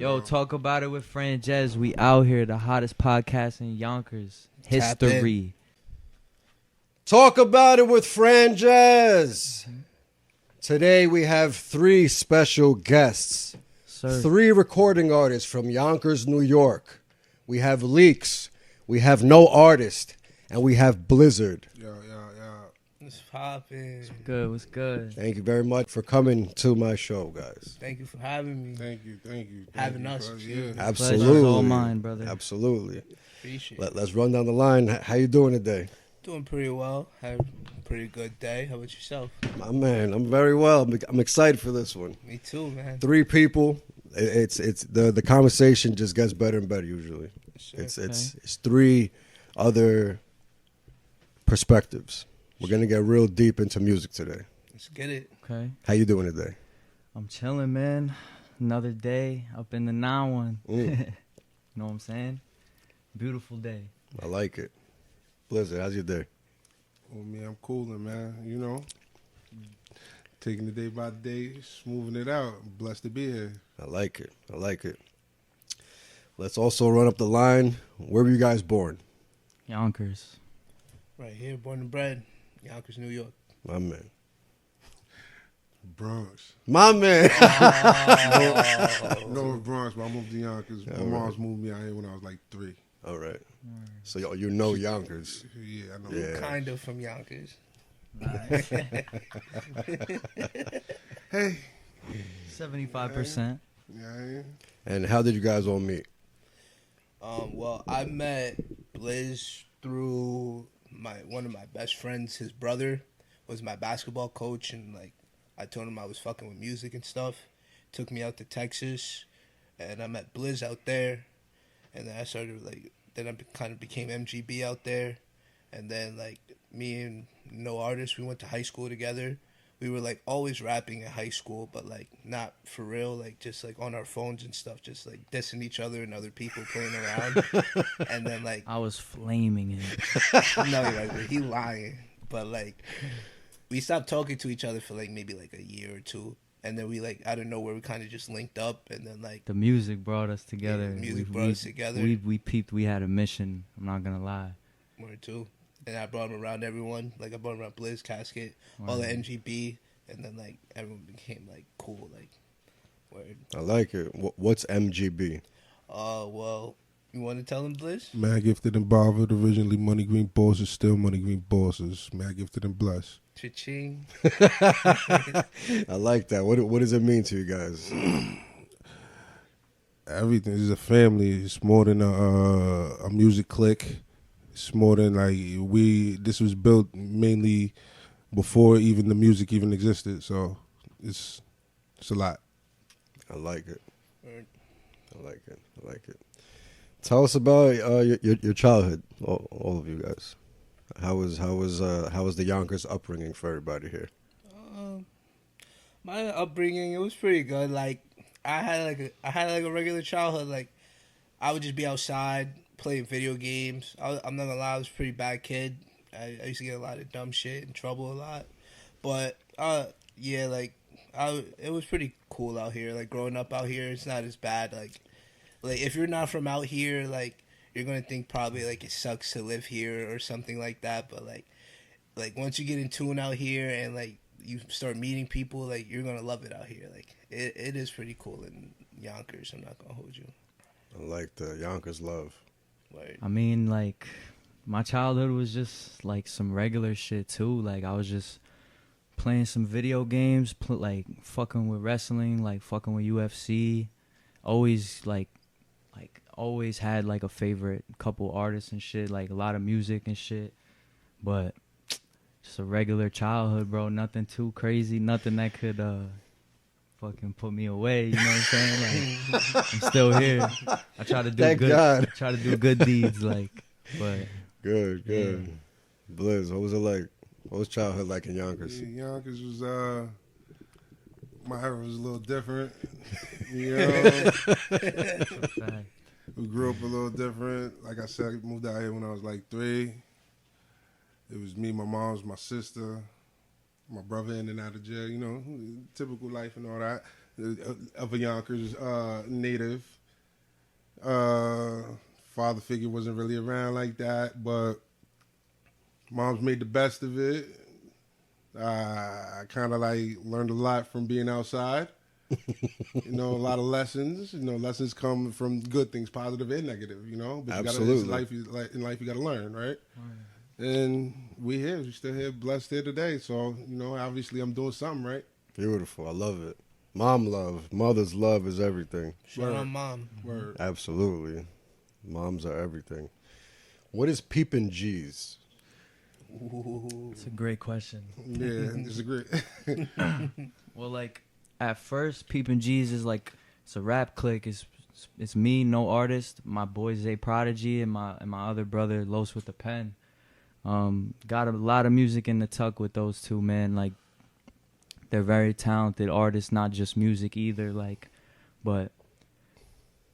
Yo, talk about it with Franjez. We out here, the hottest podcast in Yonkers history. Talk about it with Franjez. Today we have 3 special guests. Sir. 3 recording artists from Yonkers, New York. We have Leekz, we have No Artist, and we have Bllzrd. Yo. What's poppin'? What's good? Thank you very much for coming to my show, guys. Thank you for having me. Thank you. Having us. Yeah. Absolutely. Pleasure's all mine, brother. Absolutely. Appreciate it. Let's run down the line. How you doing today? Doing pretty well. Had a pretty good day. How about yourself? My man, I'm very well. I'm excited for this one. Me too, man. 3 people. It's the conversation just gets better and better usually. Sure. It's 3 other perspectives. We're gonna get real deep into music today. Let's get it. Okay. How you doing today? I'm chilling, man. Another day up in the 9-1. Mm. You know what I'm saying? Beautiful day. I like it. Bllzrd, how's your day? Well, me, I'm cooling, man. You know, taking it day by day, smoothing it out. Blessed to be here. I like it. Let's also run up the line. Where were you guys born? Yonkers. Right here, born and bred. Yonkers, New York. My man. Bronx. My man. No, Bronx, but I moved to Yonkers. My mom's moved me out here when I was like 3. All right. So you know Yonkers. Yeah, I know. Yeah. Kind of from Yonkers. Hey. 75%. Yeah. And how did you guys all meet? Well, I met Blizz through one of my best friends. His brother was my basketball coach, and like I told him I was fucking with music and stuff. Took me out to Texas, and I met Blizz out there, and then I kind of became MGB out there, and then like me and No Artist, we went to high school together. We were like always rapping in high school, but like not for real, like just like on our phones and stuff, just like dissing each other and other people playing around. And then like I was flaming it. no, like he lying, but like we stopped talking to each other for like maybe like a year or 2, and then we like out of nowhere we kind of just linked up, and then like The music brought us together. Yeah, the music brought us together. We peeped. We had a mission. I'm not gonna lie. one or 2. And I brought him around everyone. Like I brought him around Blizz, Casket, all the MGB, and then like everyone became like cool. Like, word. I like it. What's MGB? Well, you want to tell him Blizz? Mad Gifted and Bllzrd, originally Money Green Bosses, still Money Green Bosses. Mad Gifted and Blessed. Cha-ching. I like that. What does it mean to you guys? Everything is a family. It's more than a music clique. It's more than like this was built mainly before even the music even existed. So it's a lot. I like it. Word. I like it. Tell us about your childhood, all of you guys. How was the Yonkers upbringing for everybody here? My upbringing, it was pretty good. Like I had a regular childhood. Like I would just be outside playing video games. I'm not gonna lie, I was a pretty bad kid. I used to get a lot of dumb shit, in trouble a lot. But yeah, like it was pretty cool out here. Like growing up out here, it's not as bad. Like if you're not from out here, like you're gonna think probably like it sucks to live here or something like that. But like once you get in tune out here and like you start meeting people, like you're gonna love it out here. Like it is pretty cool in Yonkers. I'm not gonna hold you. I like the Yonkers love. Like, I mean, like, my childhood was just, like, some regular shit, too. Like, I was just playing some video games, like, fucking with wrestling, like, fucking with UFC. Always, always had, like, a favorite couple artists and shit, like, a lot of music and shit. But just a regular childhood, bro. Nothing too crazy, nothing that could, fucking put me away, you know what I'm saying? Like, I'm still here. I try to do Thank good. God. Try to do good deeds, like. But Good. Yeah. Blizz, what was it like? What was childhood like in Yonkers? Yeah, Yonkers was my era was a little different. You know, fact. we grew up a little different. Like I said, I moved out here when I was like 3. It was me, my mom's, my sister, my brother in and out of jail. You know, typical life and all that. of a Yonkers native. Father figure wasn't really around like that, but mom's made the best of it. I kind of like learned a lot from being outside. You know, a lot of lessons. You know, lessons come from good things, positive and negative. You know, but Absolutely. in life you got to learn, right? And we here, we still here, blessed here today. So you know, obviously I'm doing something right. Beautiful. I love it. Mom love, mother's love is everything. Shout out mom. Word. Absolutely. Moms are everything. What is peeping G's? It's a great question. Yeah, it's a great. Well, like at first, Peepin' G's is like it's a rap clique. It's me, no artist. My boy Zay Prodigy and my other brother Los with the pen. Got a lot of music in the tuck with those two, man. Like they're very talented artists, not just music either. Like, but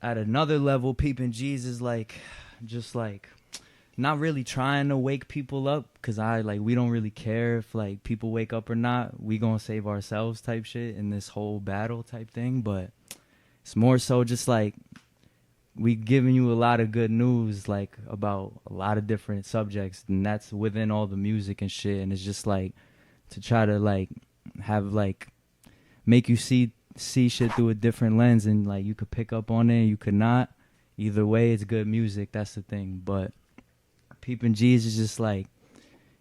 at another level, Peepin' G's is like just like not really trying to wake people up, because we don't really care if like people wake up or not. We gonna save ourselves type shit in this whole battle type thing. But it's more so just like we giving you a lot of good news, like about a lot of different subjects, and that's within all the music and shit. And it's just like to try to like have like make you see shit through a different lens, and like you could pick up on it, you could not. Either way, it's good music. That's the thing. But Peeping G's is just like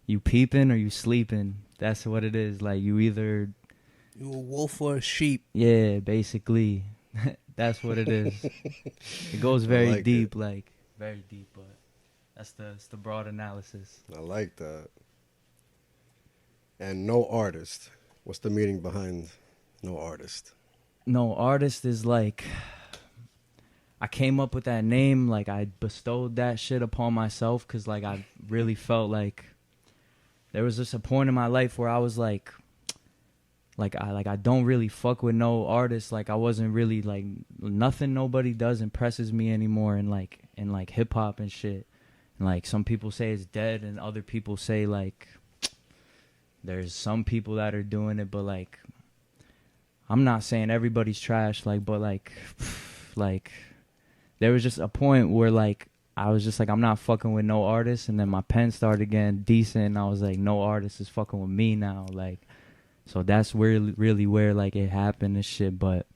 you peeping or you sleeping. That's what it is. Like you either You a wolf or a sheep? yeah, basically. That's what it is. It goes very like deep, like very deep. But that's the broad analysis. I like that. And no artist. What's the meaning behind no artist? No, artist is like I came up with that name, like I bestowed that shit upon myself, because like I really felt like there was just a point in my life where I was like I don't really fuck with no artist. Like I wasn't really like nothing nobody does impresses me anymore in hip hop and shit. And like some people say it's dead, and other people say like there's some people that are doing it, but like I'm not saying everybody's trash, like, but like there was just a point where like I was just like I'm not fucking with no artist, and then my pen started getting decent, and I was like no artist is fucking with me now, like. So that's really where like it happened and shit. But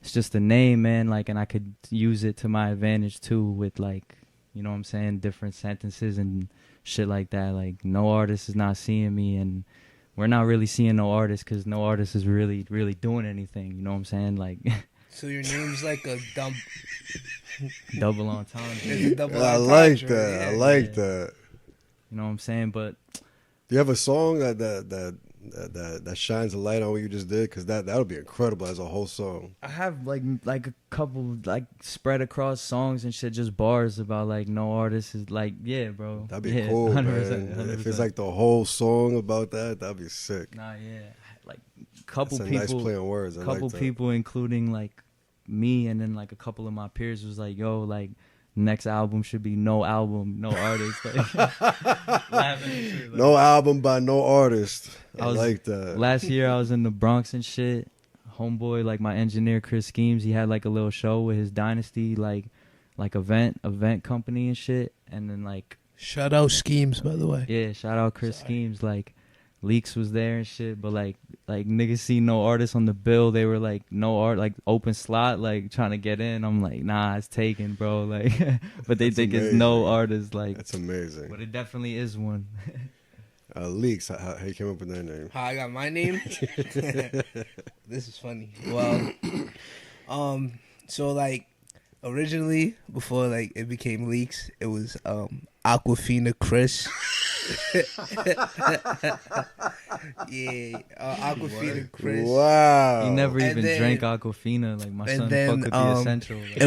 it's just a name, man, like, and I could use it to my advantage too with like, you know what I'm saying, different sentences and shit like that. Like no artist is not seeing me, and we're not really seeing no artist because no artist is really doing anything, you know what I'm saying, like. So your name's like a dumb double entendre. It's a double I like entendre, that. yeah. I like that. You know what I'm saying? But Do you have a song that shines a light on what you just did? Because that would be incredible as a whole song. I have like a couple like spread across songs and shit, just bars about like no artist is like, yeah, bro. That'd be Yeah, cool, 100%, man. If it's 100%. like the whole song about that, that'd be sick. Nah, yeah, like couple That's a people, nice play on words. I couple like that. people, including like me, and then like a couple of my peers was like, yo, like next album should be no album, no artist. Like, laughing and shit, like. No album by no artist. I was- like that. Last year I was in the Bronx and shit. Homeboy, like my engineer Chris Schemes, he had like a little show with his Dynasty like event company and shit. And then like Shout out Schemes, by the way. yeah, shout out Chris Schemes. Like Leekz was there and shit, but like niggas see no artist on the bill. They were like no art, like open slot, like trying to get in. I'm like, nah, it's taken, bro. Like, but they That's think it's no amazing. artist. Like, That's amazing. but it definitely is one. Leekz, how you came up with that name? How I got my name? This is funny. Well, so like originally before like it became Leekz, it was Aquafina Chris. Yeah, Aquafina Chris. Wow. He never And even then- drank Aquafina. Like my and son then, fuck with the essential. Like,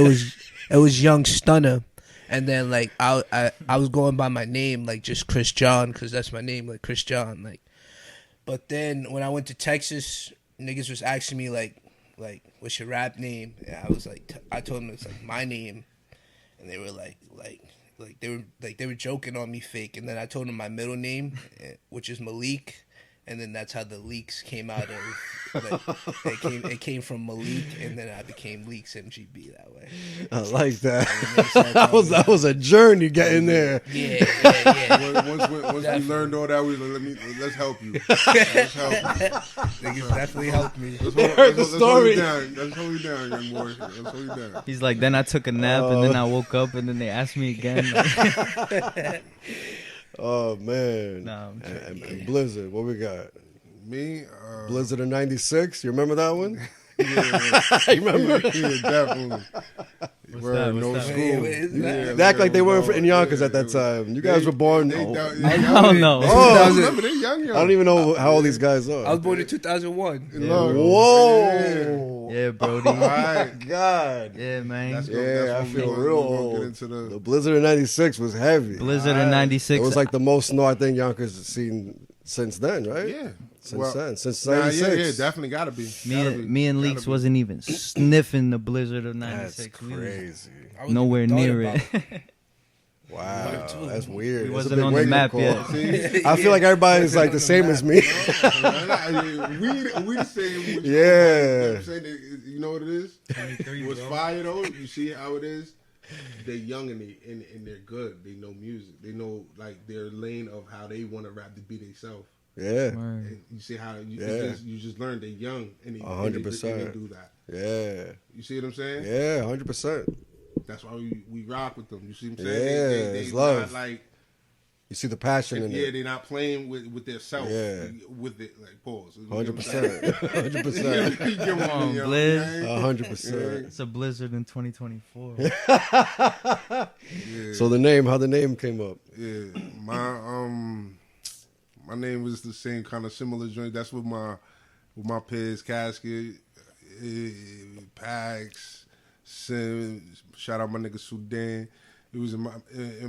It was Young Stunner, and then like I was going by my name, like just Chris John, because that's my name, like Chris John, like. But then when I went to Texas, niggas was asking me like what's your rap name? And I was like, I told them it's like my name, and they were like they were joking on me fake, and then I told them my middle name, which is Malik, and then that's how the Leekz came out of. Like, it came from Malik, and then I became Leekz MGB that way. I like that. And That was a journey getting there. Yeah. Once we learned all that, we like, let's help you. Let's help you. Niggas definitely helped me. The story. Let's hold you down, young boy. Let's hold you down. He's like, then I took a nap and then I woke up and then they asked me again. Oh man. Nah, I'm and Bllzrd, what we got? Me, Bllzrd in '96. You remember that one? Yeah, You remember? yeah, definitely. that? No What's that? school. They act like they weren't in Yonkers at that time. You guys were born. I don't know. Oh, Remember, they young. I don't even know how old these guys are. I was born in 2001. Whoa. Yeah, Brody. All right. God. Yeah, man. That's Yeah, I when feel we real gonna old. get into The Bllzrd in '96 was heavy. Bllzrd in It '96. was like the most snow I think Yonkers has seen since then, right? Yeah. Since Nah, '96. yeah, definitely gotta be. me and Leekz wasn't even sniffing the Bllzrd of That's '96. We was crazy. I wasn't nowhere even near thought it. Wow, that's weird. We That's a wasn't big on the wake-up map call. yet. See? I feel like everybody's like the same as me. we the same. Yeah. I'm saying that, you know what it is? What's fire though? You see how it is? They're young and they're good. They know music. They know like their lane of how they want to rap to be themselves. Yeah, And you see how you just learn they're young and they 100%. do that. yeah, You see what I'm saying? yeah, 100%. That's why we rock with them. You see what I'm Yeah, saying? it's They love. not like You see the passion in yeah, it. they're not playing with their self. Yeah. With it like pause. 100%, 100%, Come on, Blizz. 100%. It's a Bllzrd in 2024. So the name, how the name came up? Yeah, my name was the same kind of similar joint. That's with my Pez Casket, Pax, Sim. Shout out my nigga Sudan. It was in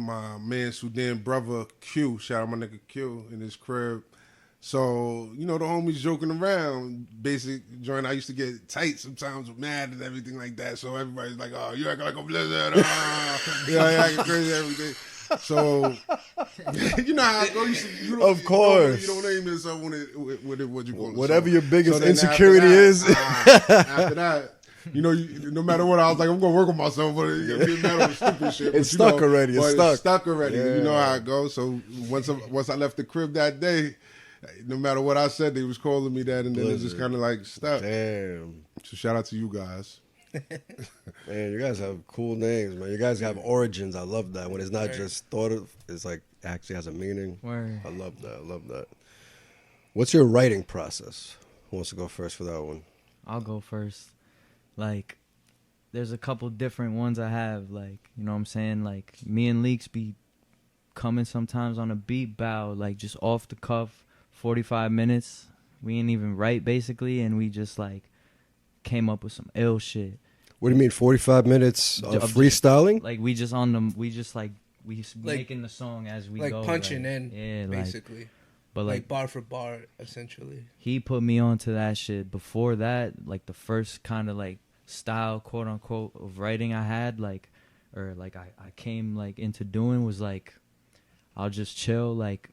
my man Sudan brother Q. Shout out my nigga Q in his crib. So, you know, the homies joking around, basic joint. I used to get tight sometimes with mad and everything like that. So everybody's like, oh, you acting like a Bllzrd. Yeah, you acting crazy every day. So, you know how it goes. Of course. You don't name yourself with what you call it. Whatever your biggest then insecurity is. after that, you know, no matter what, I was like, I'm going to work on myself, but it matter with stupid shit. It's but, stuck already. It's but stuck. already. Yeah. You know how it goes. So once I left the crib that day, no matter what I said, they was calling me that, and then it just Bllzrd. kind of like stuck. Damn. So shout out to you guys. Man, you guys have cool names, man. You guys have origins. I love that. When it's not just thought of, it's like actually has a meaning. Word. I love that. I love that. What's your writing process? Who wants to go first for that one? I'll go first. Like, there's a couple different ones I have. Like, you know what I'm saying? Like, me and Leekz be coming sometimes on a beat bow, like just off the cuff, 45 minutes. We ain't even write basically, and we just like came up with some ill shit. What do you mean, 45 minutes of Of freestyling? Like we making the song as we Like go. punching like, in, yeah, basically. But Like bar for bar, essentially. he put me onto that shit. Before that, like the first kind of like style, quote unquote, of writing I had, like, or like I came like into doing was like, I'll just chill, like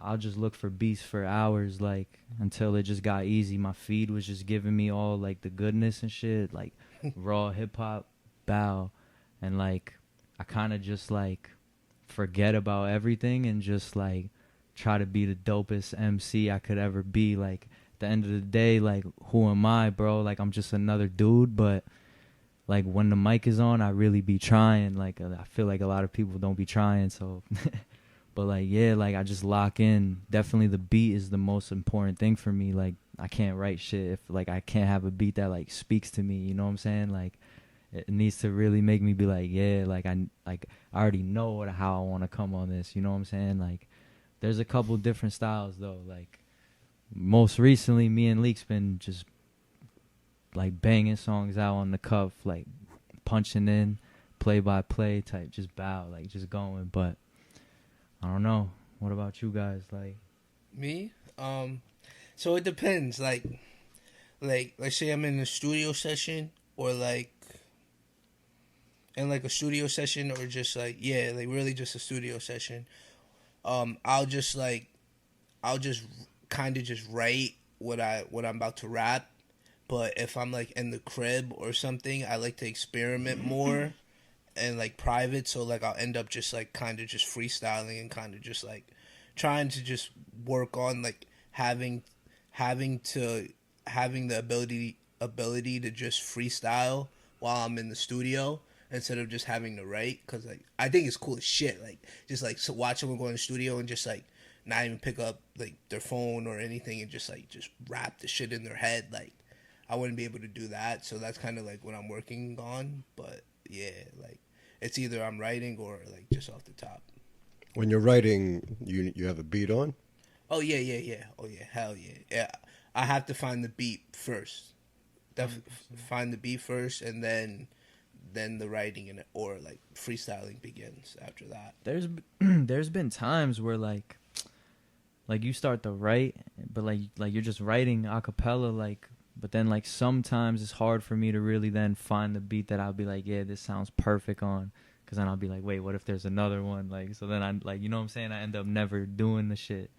I'll just look for beats for hours, like until it just got easy. My feed was just giving me all like the goodness and shit, like raw hip hop, bow, and like I kind of just like forget about everything and just like try to be the dopest MC I could ever be. Like at the end of the day, like who am I, bro? Like I'm just another dude, but like when the mic is on, I really be trying. Like I feel like a lot of people don't be trying, so but like yeah, like I just lock in. Definitely the beat is the most important thing for me. Like I can't write shit if like I can't have a beat that like speaks to me, you know what I'm saying? Like it needs to really make me be like, yeah, like I already know how I want to come on this, you know what I'm saying? Like there's a couple different styles though. Like most recently, me and Leekz been just like banging songs out on the cuff, like punching in, play by play type, just bow, like just going. But I don't know. What about you guys? Like Me? So it depends. Like let's say I'm in a studio session, or like in like a studio session, or just like really just a studio session. I'll just kind of just write what I'm about to rap. But if I'm like in the crib or something, I like to experiment more and like private. So like I'll end up just like kind of just freestyling and kind of just like trying to just work on like having the ability to just freestyle while I'm in the studio instead of just having to write, because like I think it's cool as shit, like just like so watch someone go in the studio and just like not even pick up like their phone or anything and just rap the shit in their head. Like I wouldn't be able to do that, so that's kind of like what I'm working on. But yeah, like it's either I'm writing or like just off the top. When you're writing, you have a beat on? Oh yeah. Oh yeah, hell yeah. Yeah, I have to find the beat first. Find the beat first, and then the writing and or like freestyling begins after that. There's been times where like you start to write, but like you're just writing a cappella, like, but then like sometimes it's hard for me to really then find the beat that I'll be like, yeah, this sounds perfect on, because then I'll be like, wait, what if there's another one? Like, so then I like, you know what I'm saying, I end up never doing the shit.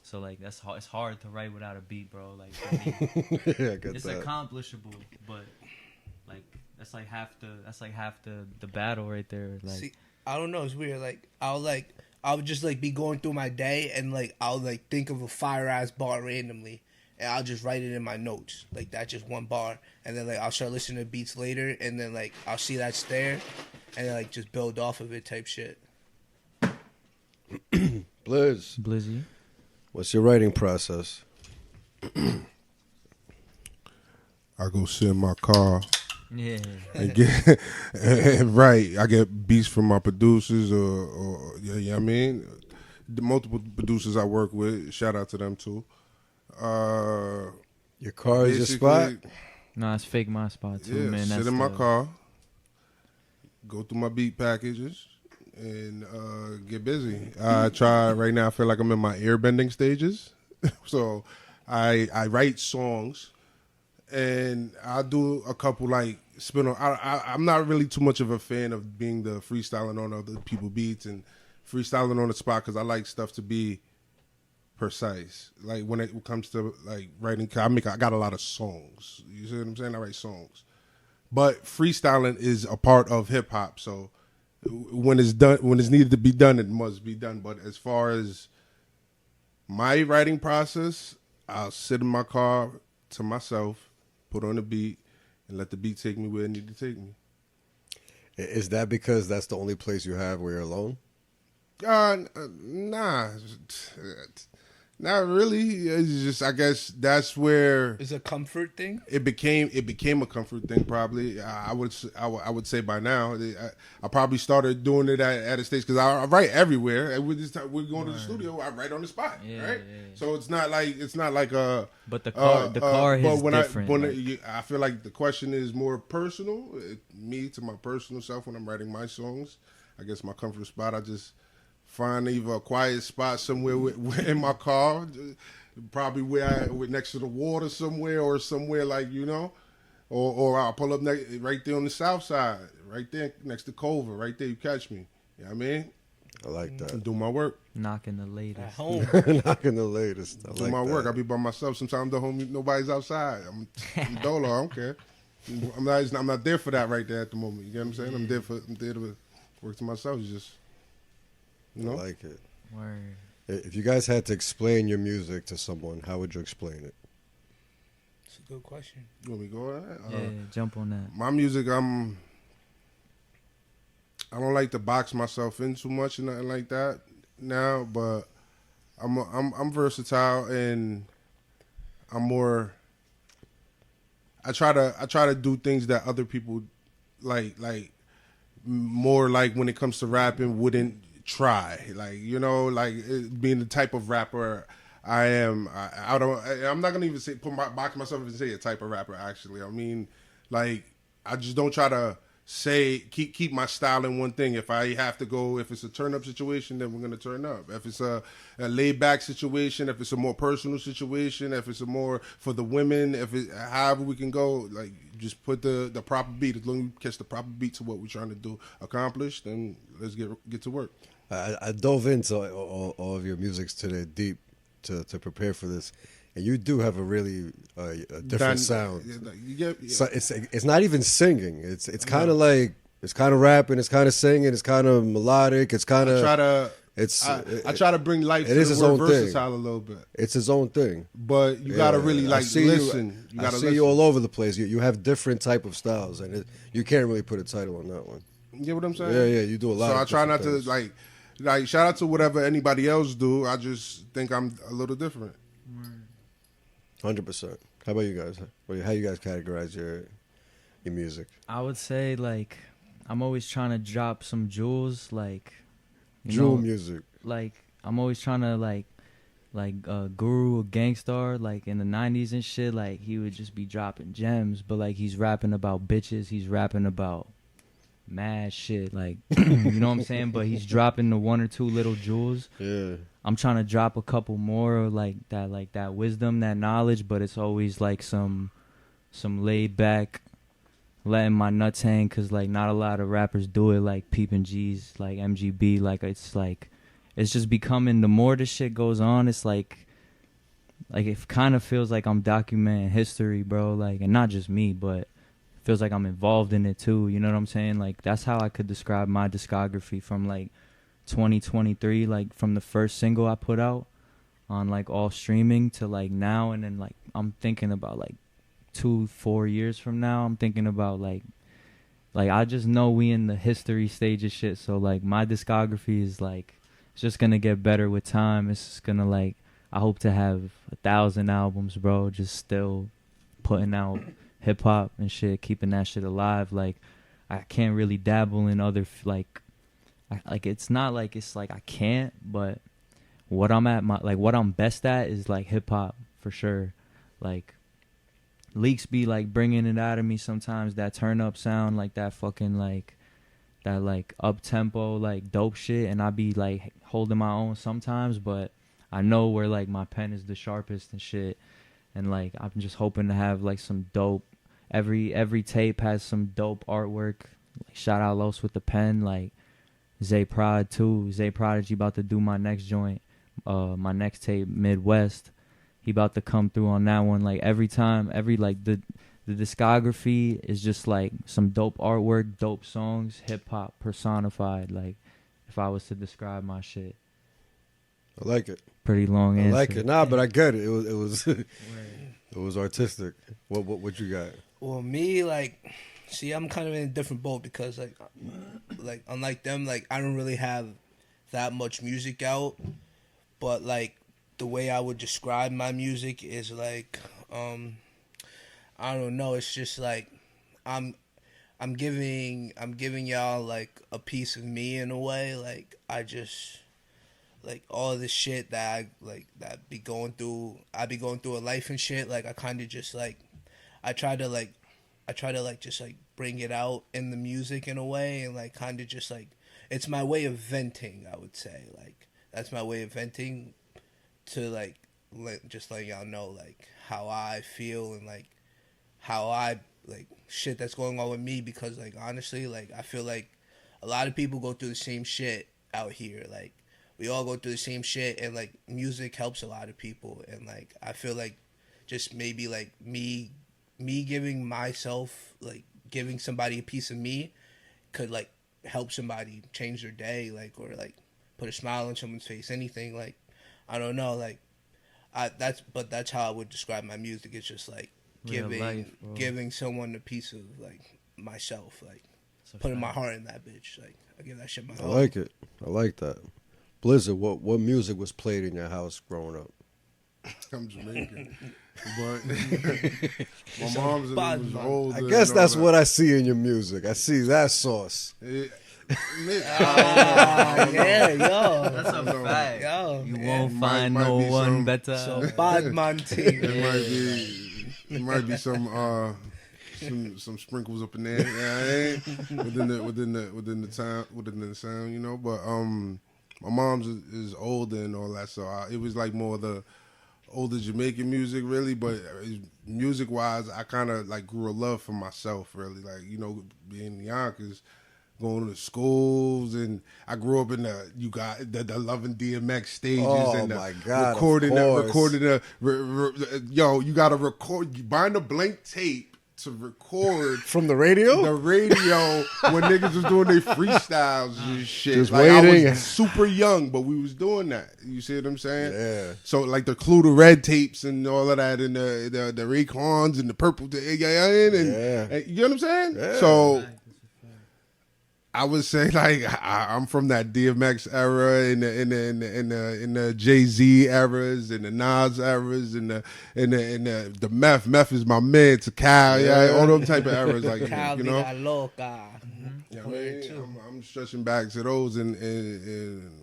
So like that's hard. It's hard to write without a beat, bro. Like Yeah, I get it's that. accomplishable, but like that's like half the battle right there. Like, see, I don't know, it's weird. Like I'll just like be going through my day and like I'll like think of a fire ass bar randomly and I'll just write it in my notes. Like that's just one bar, and then like I'll start listening to beats later, and then like I'll see that's there, and then like just build off of it type shit. Bllzrd. What's your writing process? I go sit in my car Yeah. and get and write. I get beats from my producers or yeah, I mean, the multiple producers I work with. Shout out to them too. Your car is your spot? No, it's fake my spot too, Yeah, man. sit in my car, go through my beat packages, and get busy. I try right now. I feel like I'm in my airbending stages, so I write songs, and I'll do a couple like spin on. I'm not really too much of a fan of being the freestyling on other people beats and freestyling on the spot, because I like stuff to be precise. Like when it comes to like writing, I got a lot of songs. You see what I'm saying? I write songs, but freestyling is a part of hip hop. So when it's done, when it's needed to be done, it must be done. But as far as my writing process, I'll sit in my car to myself, put on the beat, and let the beat take me where it needs to take me. Is that because that's the only place you have where you're alone? Nah, not really. It's just, I guess that's where It's a comfort thing. it became a comfort thing. Probably, I would say by now. I probably started doing it at a stage, because I write everywhere. And we're going to the studio. I write on the spot, Yeah, right? yeah. So it's not like a. But the car is different. I feel like the question is more personal. Me to my personal self when I'm writing my songs. I guess my comfort spot. I just find either a quiet spot somewhere in my car, probably where next to the water somewhere, or somewhere like, you know, or I'll pull up right there on the south side, right there next to Culver, right there. You catch me. You know what I mean? I like that. Do my work. Knocking the latest. At home. Knocking the latest. I Do like my that. work. I'll be by myself. Sometimes the homie, nobody's outside. I'm dolo. I don't care. I'm not there for that right there at the moment. You get what I'm saying? I'm there to work to myself. It's just, you know. I like it. Word. If you guys had to explain your music to someone, how would you explain it? It's a good question. You want me to go on that? Yeah, jump on that. My music, I don't like to box myself in too much and nothing like that now, but I'm versatile, and I'm more. I try to do things that other people like more, like when it comes to rapping wouldn't try, like, you know, like being the type of rapper I am. I'm not gonna even say box myself and say a type of rapper. Actually, I mean, like, I just don't try to say keep my style in one thing. If I have to go, if it's a turn up situation, then we're gonna turn up. If it's a laid back situation, if it's a more personal situation, if it's a more for the women, however we can go, like, just put the proper beat. As long as we catch the proper beat to what we're trying to accomplish, then let's get to work. I dove into all of your musics today deep. to prepare for this, and you do have a really a different sound. So it's not even singing. It's kind of like it's kind of rapping. It's kind of singing. It's kind of melodic. It's kind of I try to bring life to the word versatile a little bit. It's his own thing. But you gotta really listen. I see you all over the place. You have different type of styles, and you can't really put a title on that one. You get what I'm saying? Yeah, you do a lot. So I try not things. to like shout out to whatever anybody else do. I just think I'm a little different. 100%. How about you guys? How you guys categorize your music? I would say like I'm always trying to drop some jewels, like Jewel music. Like I'm always trying to like Guru or Gangstar, like in the 90s and shit, like he would just be dropping gems, but like he's rapping about bitches, he's rapping about mad shit, like you know what I'm saying, but he's dropping the one or two little jewels. Yeah, I'm trying to drop a couple more like that wisdom, that knowledge, but it's always like some laid back, letting my nuts hang, cause like not a lot of rappers do it, like Peepin' G's, like MGB, it's just becoming, the more this shit goes on, it's like it kind of feels like I'm documenting history, bro, like, and not just me, but feels like I'm involved in it too, you know what I'm saying? Like that's how I could describe my discography from like 2023, like from the first single I put out on like all streaming to like now, and then like I'm thinking about like 2-4 years from now, I'm thinking about like I just know we in the history stage of shit, so like my discography is like, it's just gonna get better with time. It's just gonna like, I hope to have 1,000 albums, bro, just still putting out hip hop and shit, keeping that shit alive. Like I can't really dabble in other it's not like it's like I can't, but what I'm best at is like hip hop for sure. Like Leekz be like bringing it out of me sometimes, that turn up sound, like that fucking like that like up tempo like dope shit, and I be like holding my own sometimes, but I know where like my pen is the sharpest and shit, and like I'm just hoping to have like some dope, every tape has some dope artwork. Like shout out Los with the pen, like Zay Prod too. Zay Prodigy about to do my next joint, my next tape, Midwest. He about to come through on that one. Like every time, like the discography is just like some dope artwork, dope songs, hip hop personified. Like if I was to describe my shit. I like it. Pretty long answer. I like it. Nah, but I get it. It was it was artistic. What you got? Well, me, like, see, I'm kind of in a different boat because like unlike them, like I don't really have that much music out, but like the way I would describe my music is like I don't know, it's just like I'm giving y'all like a piece of me in a way. Like I just like all this shit that I be going through a life and shit, like I kind of just like I try to just like bring it out in the music in a way, and like kind of just like it's my way of venting, I would say. Like that's my way of venting to like just let y'all know like how I feel and like how I like shit that's going on with me, because like honestly, like I feel like a lot of people go through the same shit out here. Like we all go through the same shit, and like music helps a lot of people, and like I feel like just maybe like me giving myself, like giving somebody a piece of me could like help somebody change their day, like, or like put a smile on someone's face, anything. Like I don't know, like that's how I would describe my music. It's just like giving someone a piece of like myself, like putting my heart in that bitch. Like I give that shit my heart. I like it. I like that. Bllzrd, what music was played in your house growing up? I'm Jamaican, but my mom's was old. I guess that's what I see in your music. I see that sauce. Yeah, yo, that's a fact. Yo, you won't find no one better. So bad man thing. It might be some sprinkles up in there, you know, within the sound, you know. But my mom's is older and all that, so it was like more of the older Jamaican music, really. But music wise, I kind of like grew a love for myself, really. Like, you know, being in Yonkers, going to schools, and I grew up in the loving DMX stages. Oh and my God! recording yo, you got to record, buying a blank tape to record from the radio. The radio when niggas was doing their freestyles and shit. Just like waiting. I was super young, but we was doing that. You see what I'm saying? Yeah. So like the Clue the Red tapes and all of that, and the Raycons and the purple, and you know what I'm saying? Yeah. So I would say like I'm from that DMX era, in the Jay-Z eras, and the Nas eras, and the Meth. Meth is my man. To Cal, all them type of eras, like Cal, you know. Loca. Yeah, I'm stretching back to those, and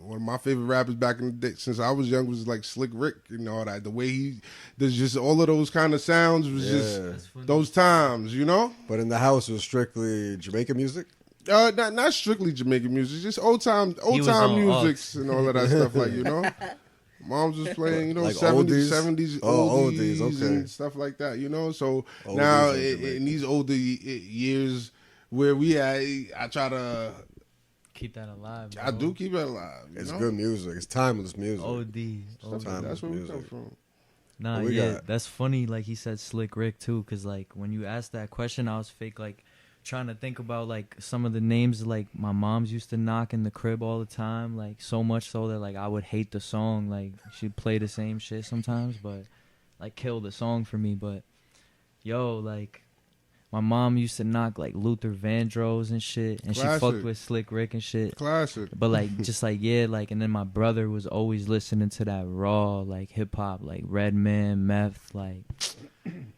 one of my favorite rappers back in the day, since I was young, was like Slick Rick and all that. The way there's just all of those kind of sounds was just those times, you know. But in the house, it was strictly Jamaican music. Not strictly Jamaican music, just old time music and all of that stuff, like, you know. Mom's was playing, you know, like 70s, oldies, okay, and stuff like that, you know. So oldies now in these older years where we at, I try to keep that alive. Bro. I do keep it alive. It's good music. It's timeless music. That's where we come from. Nah, that's funny. Like he said, Slick Rick too, because like when you asked that question, I was trying to think about like some of the names like my mom's used to knock in the crib all the time, like so much so that like I would hate the song. Like she'd play the same shit sometimes, but like kill the song for me. But yo, like my mom used to knock like Luther Vandross and shit, and Classic. she fucked with Slick Rick and shit. Classic. But like just like like, and then my brother was always listening to that raw like hip hop, like Redman, Meth, like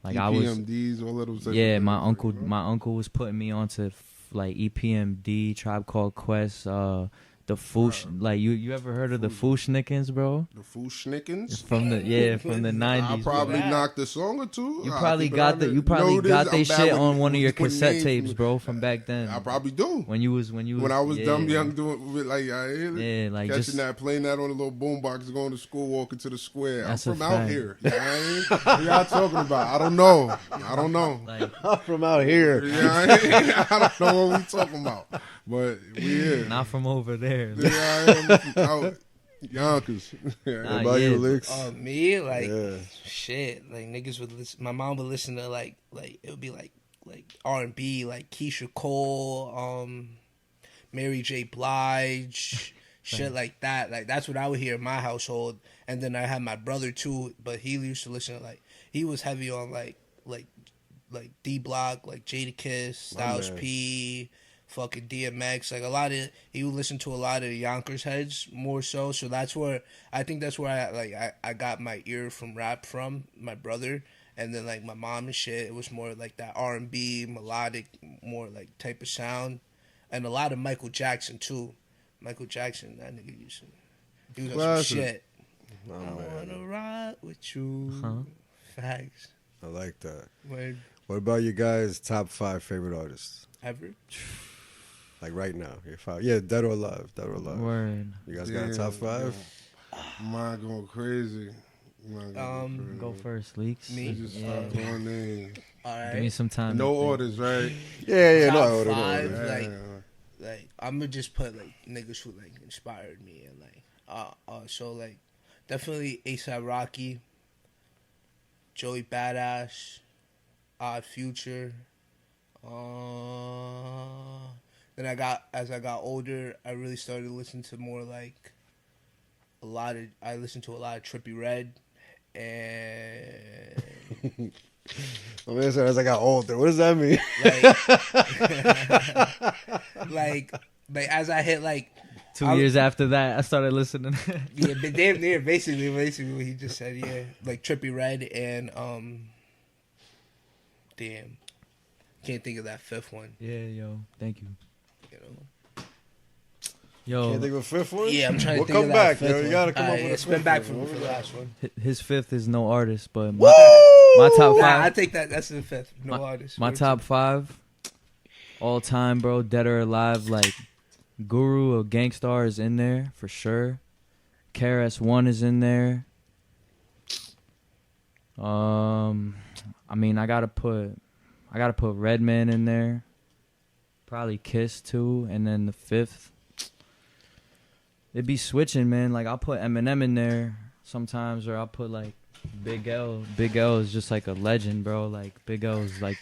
I was EPMDs, all of those. my uncle was putting me onto like EPMD, Tribe Called Quest, the Foosh, like you ever heard of the Fooshnickens, bro? The Fooshnickens from the 90s. I probably knocked a song or two. You probably got they shit on one of your cassette tapes, bro, from back then. I probably do. When I was dumb young, doing like like catching just, that, playing that on a little boombox, going to school, walking to the square. I'm from out here. You know what y'all talking about? I don't know. Like, I'm from out here. I don't know what we talking about. But we here. Not from over there. Yeah, I am out Yonkers. What about you, Leekz? Me, like shit. Like niggas would listen. My mom would listen to like it would be like R&B, like Keisha Cole, Mary J. Blige, shit like that. Like that's what I would hear in my household. And then I had my brother too, but he used to listen to he was heavy on like D Block, like Jadakiss, Styles P, fucking DMX, like he would listen to a lot of the Yonkers heads more so. So that's where I got my ear from rap from my brother, and then like my mom and shit. It was more like that R&B melodic, more like type of sound, and a lot of Michael Jackson too. Michael Jackson, that nigga he was on some shit. Oh, I wanna ride with you. Facts. I like that. Word. What about you guys' top 5 favorite artists? Ever? Like right now, your 5. Yeah, dead or alive. Word. You guys got a top 5? Mine going crazy. Go first, Leekz. Me? Just start throwing names. All right. Give me some time. No orders, right? Yeah, Top no order. 5, like I'm gonna just put like niggas who like inspired me and like so like definitely A$AP Rocky, Joey Badass, Odd Future. Then as I got older, I really started to listen to more like I listened to a lot of Trippie Redd and I mean, as I got older, what does that mean? like as I hit like 2 years after that, I started listening. Yeah, but damn near basically what he just said. Yeah, like Trippie Redd and damn, can't think of that fifth one. Yeah, yo, thank you. You know, yo, can't think of a fifth one. Yeah, I'm trying to think come of back, that fifth one. You gotta come up with a spin fifth back one. for the last one. His fifth is no artist, but my top 5. Nah, I take that. That's the fifth. No artist. My top 5 all time, bro. Dead or alive, like Guru or Gangstar is in there for sure. KRS-One is in there. I mean, I gotta put Redman in there. Probably Kiss too, and then the fifth, it'd be switching, man. Like I'll put Eminem in there sometimes, or I'll put like Big L. Big L is just like a legend, bro. Like Big L is like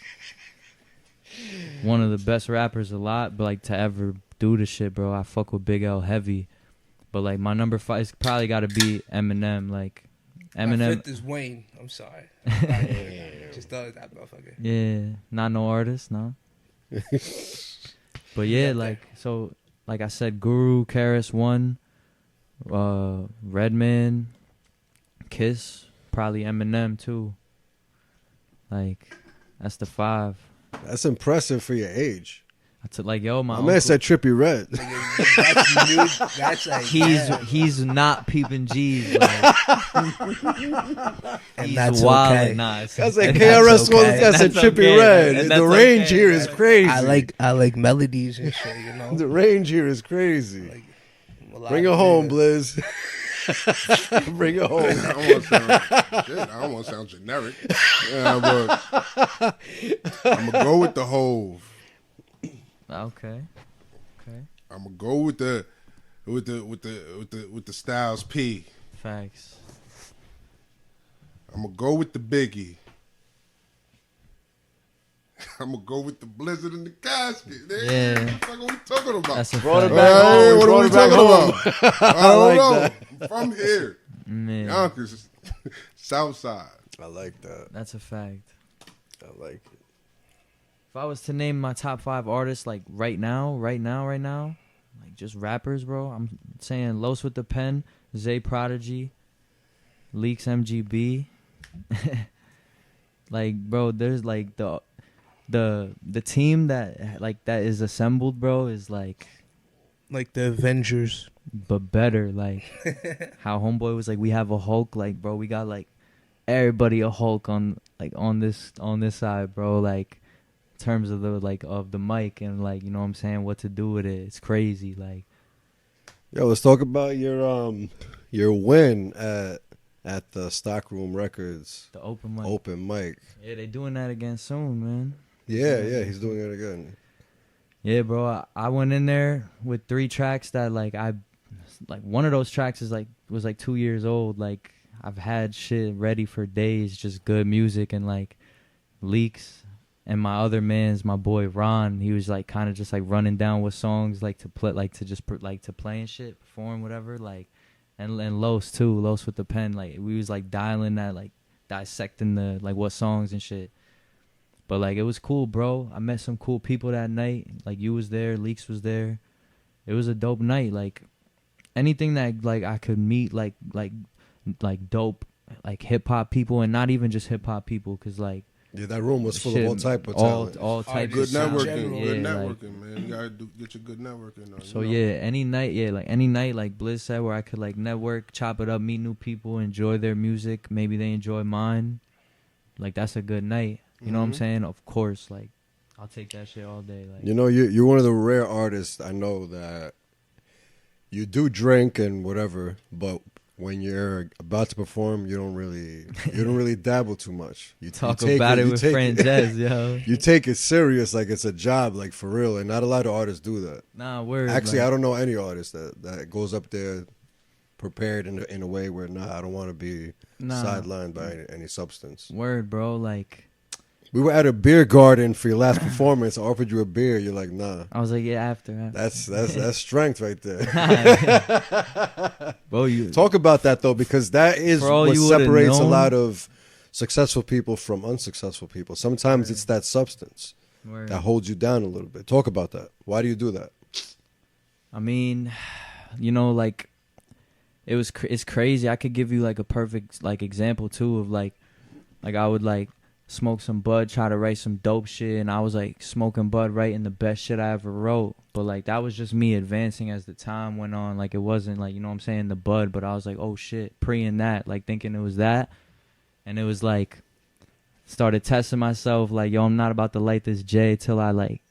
one of the best rappers but like to ever do the shit, bro. I fuck with Big L heavy, but like my number 5 is probably got to be Eminem. Like Eminem. My fifth is Wayne. I'm sorry. Just thought of that motherfucker. Yeah, not no artist, no. But yeah, like so, like I said, Guru, Karis 1, Redman, Kiss, probably Eminem too. Like that's the 5. That's impressive for your age. I took like my man said Trippie Redd. That's new. That's like he's not peeping G's. Like, and he's that's wild. okay. Nah, that's like KRS-One. That's a Trippie Redd. The range here is crazy. I like melodies and shit. You know, the range here is crazy. Like, bring it home, Blizz. Bring it home. I don't want to sound generic. Yeah, but I'm gonna go with the Hove. Okay. I'm gonna go with the Styles P. Facts. I'm gonna go with the Biggie. I'm gonna go with the Bllzrd in the casket. Yeah. What are we talking about? That's a brought it fact. back home. What are we talking about? I don't know. that. I'm from here. Man, Yonkers, South Side. I like that. that's a fact. I like it. If I was to name my top 5 artists, like right now, like just rappers, bro, I'm saying Los with the Pen, Zay Prodigy, Leekz MGB. Like, bro, there's like the team that is assembled, bro, is like the Avengers, but better. Like how Homeboy was like, we have a Hulk, like, bro, we got like everybody a Hulk on this side, bro, like in terms of the mic and like, you know what I'm saying, what to do with it. It's crazy. Like, yo, let's talk about your win at the Stockroom Records. the open mic. Open mic. Yeah, they doing that again soon, man. Yeah, he's doing it again. Yeah, bro. I went in there with 3 tracks that like one of those tracks was 2 years old. Like I've had shit ready for days, just good music, and like Leekz and my other man's my boy Ron. He was like kind of just like running down with songs like to play, like to just like to play and shit, perform whatever. Like and Los too, Los with the Pen. Like we was like dialing that, like dissecting the like what songs and shit. But like it was cool, bro. I met some cool people that night. Like you was there, Leekz was there. It was a dope night. Like anything that like I could meet like dope like hip hop people, and not even just hip hop people, cause like yeah, that room was full shit, of all type of talent. all types Good of sound. networking, Yeah, good like, networking, man. You gotta get your good networking on. so yeah, any night, like Blizz said, where I could like network, chop it up, meet new people, enjoy their music. Maybe they enjoy mine. Like that's a good night. You know what I'm saying? Of course, like I'll take that shit all day. Like, you know, you're one of the rare artists I know that you do drink and whatever, but when you're about to perform, you don't really dabble too much. You talk about it with Franjez, yo. You take it serious, like it's a job, like for real, and not a lot of artists do that. Nah, word. Actually, like, I don't know any artist that goes up there prepared in a way where I don't want to be sidelined by any substance. Word, bro. Like we were at a beer garden for your last performance. I offered you a beer. You're like, nah. I was like, yeah, after. That's strength right there. Bro, you talk about that though, because that is what separates a lot of successful people from unsuccessful people. Sometimes it's that substance that holds you down a little bit. Talk about that. Why do you do that? I mean, you know, like it's crazy. I could give you like a perfect like example too of like I would like smoke some bud, try to write some dope shit, and I was like smoking bud, writing the best shit I ever wrote. But like that was just me advancing as the time went on. Like it wasn't like, you know what I'm saying, the bud, but I was like, oh shit, pre-ing that, like thinking it was that. And it was like started testing myself like, yo, I'm not about to light this J till I like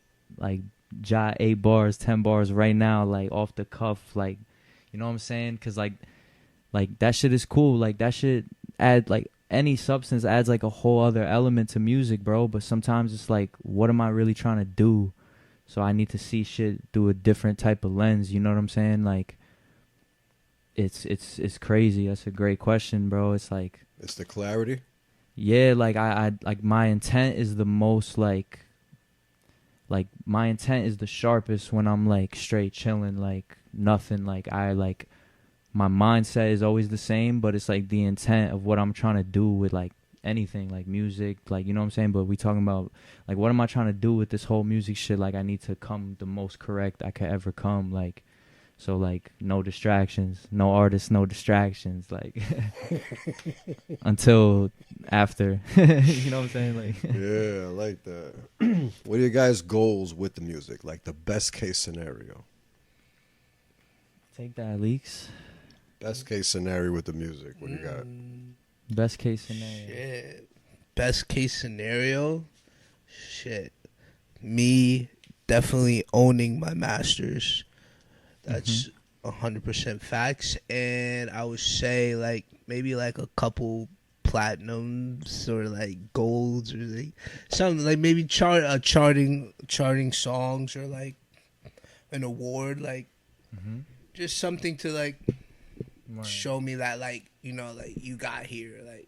jot 8 bars, 10 bars right now, like off the cuff, like, you know what I'm saying? Cause like that shit is cool. Like that shit add like any substance adds like a whole other element to music, bro. But sometimes it's like, what am I really trying to do? So I need to see shit through a different type of lens. You know what I'm saying? Like, it's crazy. That's a great question, bro. It's like, it's the clarity. Yeah, like I like my intent is the most like my intent is the sharpest when I'm like straight chilling, like nothing. Like my mindset is always the same, but it's like the intent of what I'm trying to do with like anything, like music, like, you know what I'm saying? But we talking about like, what am I trying to do with this whole music shit? Like, I need to come the most correct I could ever come. Like, so like no distractions, no artists, no distractions, like until after. You know what I'm saying? Like, yeah, I like that. What are your guys' goals with the music? Like the best case scenario. Take that, Leekz. Best case scenario with the music. What do you got? Best case scenario. Shit. Best case scenario? Shit. Me definitely owning my masters. That's 100% facts. And I would say like maybe like a couple platinums or like golds or like something like maybe charting songs or like an award, like just something to like show me that like, you know, like you got here, like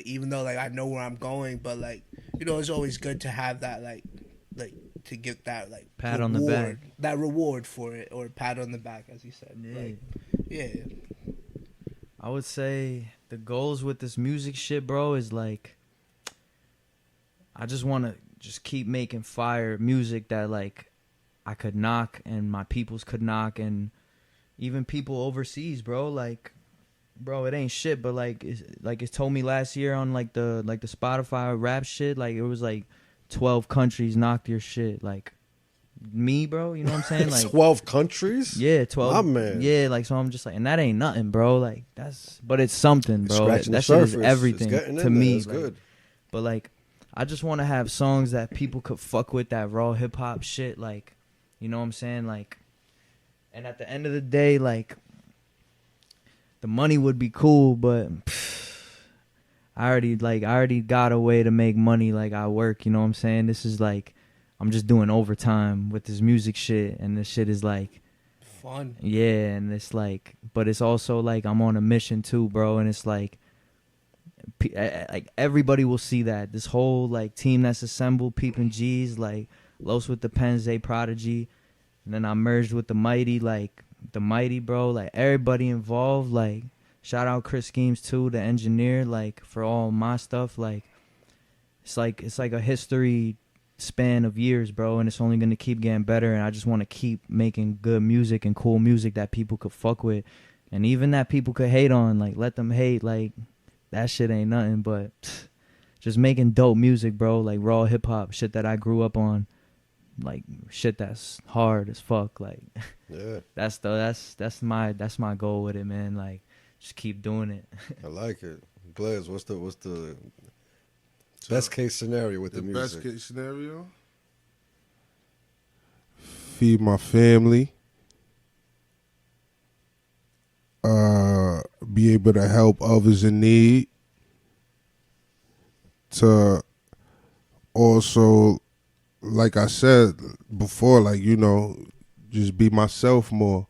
even though like I know where I'm going, but like, you know, it's always good to have that like to get that like pat reward, on the back, that reward for it, or pat on the back, as you said. Yeah. Like, yeah. I would say the goals with this music shit, bro, is like I just want to just keep making fire music that like I could knock and my peoples could knock, and even people overseas, bro. Like, bro, it ain't shit, but like it told me last year on like the Spotify rap shit, like it was like 12 countries knocked your shit, like me, bro. You know what I'm saying? Like 12 countries? Yeah, 12. My man. Yeah, like, so I'm just like, and that ain't nothing, bro. Like, but it's something, bro. Scratching That the shit is surface. everything It's getting to in me. there. It's like, good. But like, I just want to have songs that people could fuck with, that raw hip hop shit. Like, you know what I'm saying? Like, and at the end of the day, like, the money would be cool, but I already got a way to make money. Like, I work, you know what I'm saying? This is like, I'm just doing overtime with this music shit, and this shit is like fun. Yeah, and it's like, but it's also like I'm on a mission too, bro, and it's like everybody will see that. This whole like team that's assembled, Peepin' G's, like Los with the Pens, they Prodigy, and then I merged with the Mighty, like the Mighty, bro, like everybody involved, like shout out Chris Schemes too, the engineer, like for all my stuff, like it's like a history span of years, bro, and it's only gonna keep getting better, and I just want to keep making good music and cool music that people could fuck with, and even that people could hate on, like let them hate, like that shit ain't nothing, but just making dope music, bro, like raw hip hop shit that I grew up on, like shit that's hard as fuck, like yeah, that's my goal with it, man, like just keep doing it. I like it. Blizz, what's the best case scenario with the music? Best case scenario? Feed my family. Be able to help others in need. To also, like I said before, like, you know, just be myself more.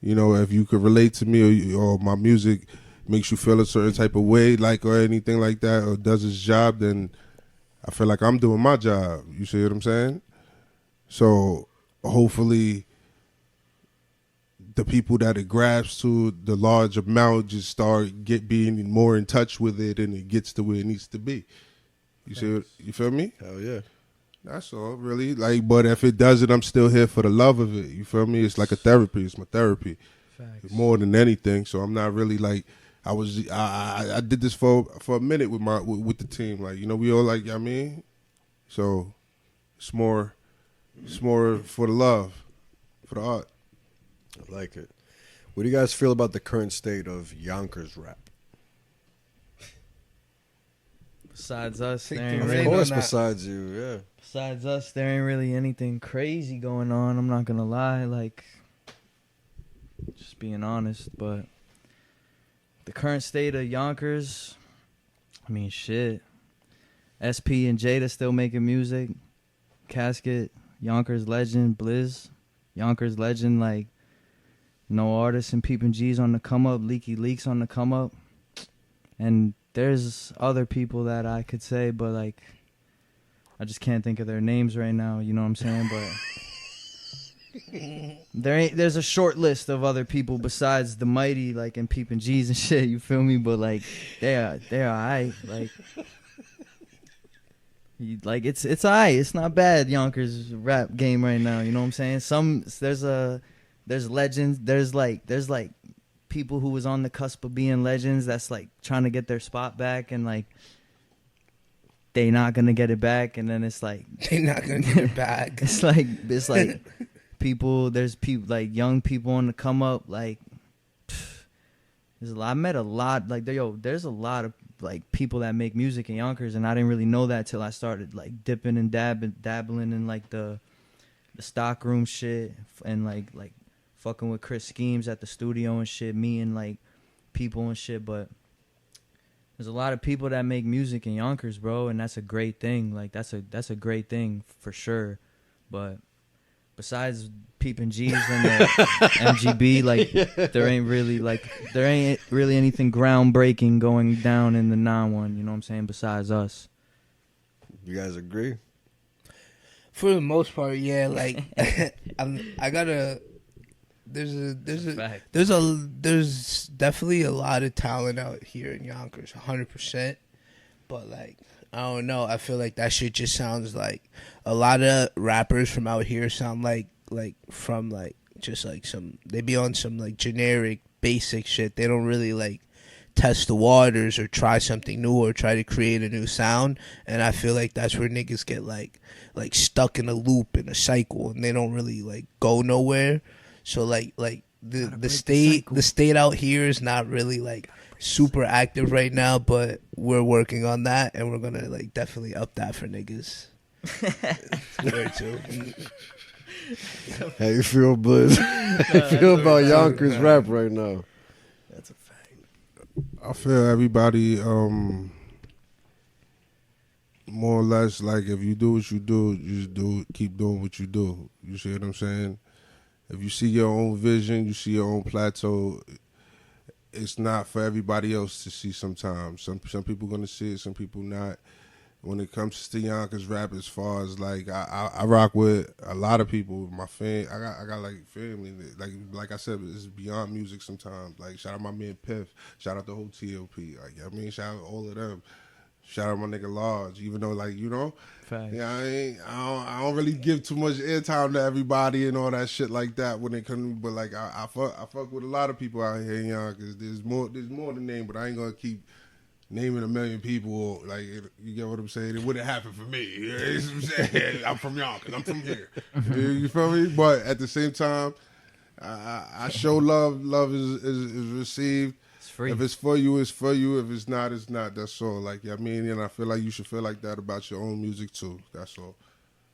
You know, if you could relate to me or my music makes you feel a certain type of way, like, or anything like that, or does its job, then I feel like I'm doing my job. You see what I'm saying? So hopefully the people that it grabs to the large amount just start being more in touch with it, and it gets to where it needs to be. You see what, you feel me? Hell yeah. That's all, really. Like, but if it doesn't, I'm still here for the love of it. You feel me? It's like a therapy. It's my therapy. Facts. More than anything. So I'm not really like, I did this for a minute with the team. Like, you know, we all like, you know what I mean? So it's more for the love, for the art. I like it. What do you guys feel about the current state of Yonkers rap? Besides us, Take there the ain't Of really, course, besides you, yeah. besides us, there ain't really anything crazy going on. I'm not gonna lie, like, just being honest. But the current state of Yonkers, I mean, shit. SP and Jada still making music. Casket, Yonkers legend, Blizz. Yonkers legend, like, no artists and Peepin' G's on the come up, Leekz on the come up. And there's other people that I could say, but, like, I just can't think of their names right now, you know what I'm saying? But there's a short list of other people besides the mighty, like, and Peepin' G's and shit, you feel me? But, like, they're alright, like... Like it's alright. It's not bad. Yonkers rap game right now. You know what I'm saying? There's legends. There's like people who was on the cusp of being legends. That's like trying to get their spot back, and like they not gonna get it back. And then it's like they not gonna get it back. It's like people. There's people like young people on the come up. Like there's a lot. I met a lot. Like there's a lot of like people that make music in Yonkers, and I didn't really know that till I started like dipping and dabbling in like the stock room shit, and like fucking with Chris Schemes at the studio and shit, meeting like people and shit. But there's a lot of people that make music in Yonkers, bro, and that's a great thing. Like that's a great thing for sure. But besides Peepin' G's and the MGB, like there ain't really anything groundbreaking going down in the 9-1, you know what I'm saying, besides us. You guys agree? For the most part, yeah. Like there's definitely a lot of talent out here in Yonkers, 100%. But like I don't know, I feel like that shit just sounds like a lot of rappers from out here sound like from like just like they be on some like generic basic shit. They don't really like test the waters or try something new or try to create a new sound. And I feel like that's where niggas get like stuck in a loop, in a cycle, and they don't really like go nowhere. So like the state out here is not really like super active right now, but we're working on that, and we're gonna like definitely up that for niggas. Where to? How you feel, Blizz? How you feel about Yonkers rap right now? That's a fact. I feel everybody, more or less, like if you do what you do, you just keep doing what you do. You see what I'm saying? If you see your own vision, you see your own plateau, it's not for everybody else to see sometimes. Some people going to see it, some people not. When it comes to Yonkers rap, as far as like I rock with a lot of people. My fam, I got like family. Like I said, it's beyond music sometimes. Like shout out my man Piff, shout out the whole TOP. Like I mean, shout out all of them. Shout out my nigga Large. Even though like you know, Facts. Yeah, I don't really give too much airtime to everybody and all that shit like that when it comes. But like I fuck with a lot of people out here in Yonkers. There's more to name, but I ain't gonna keep naming a million people. Like you get what I'm saying? It wouldn't happen for me. You know what I'm saying? I'm from Yonkers. I'm from here. You feel me? But at the same time, I show love. Love is received. It's free. If it's for you, it's for you. If it's not, it's not. That's all. Like I mean, and I feel like you should feel like that about your own music too. That's all.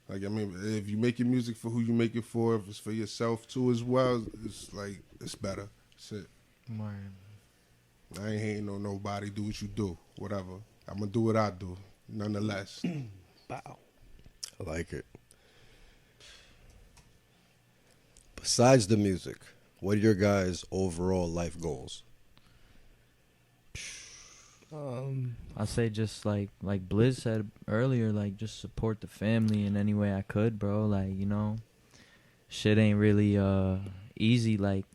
Like I mean, if you make your music for who you make it for, if it's for yourself too as well, it's like it's better. That's it. Man. I ain't hating on nobody. Do what you do. Whatever. I'm gonna do what I do. Nonetheless. Wow. I like it. Besides the music, what are your guys' overall life goals? I say just like Blizz said earlier, like just support the family in any way I could, bro. Like, you know, shit ain't really easy. Like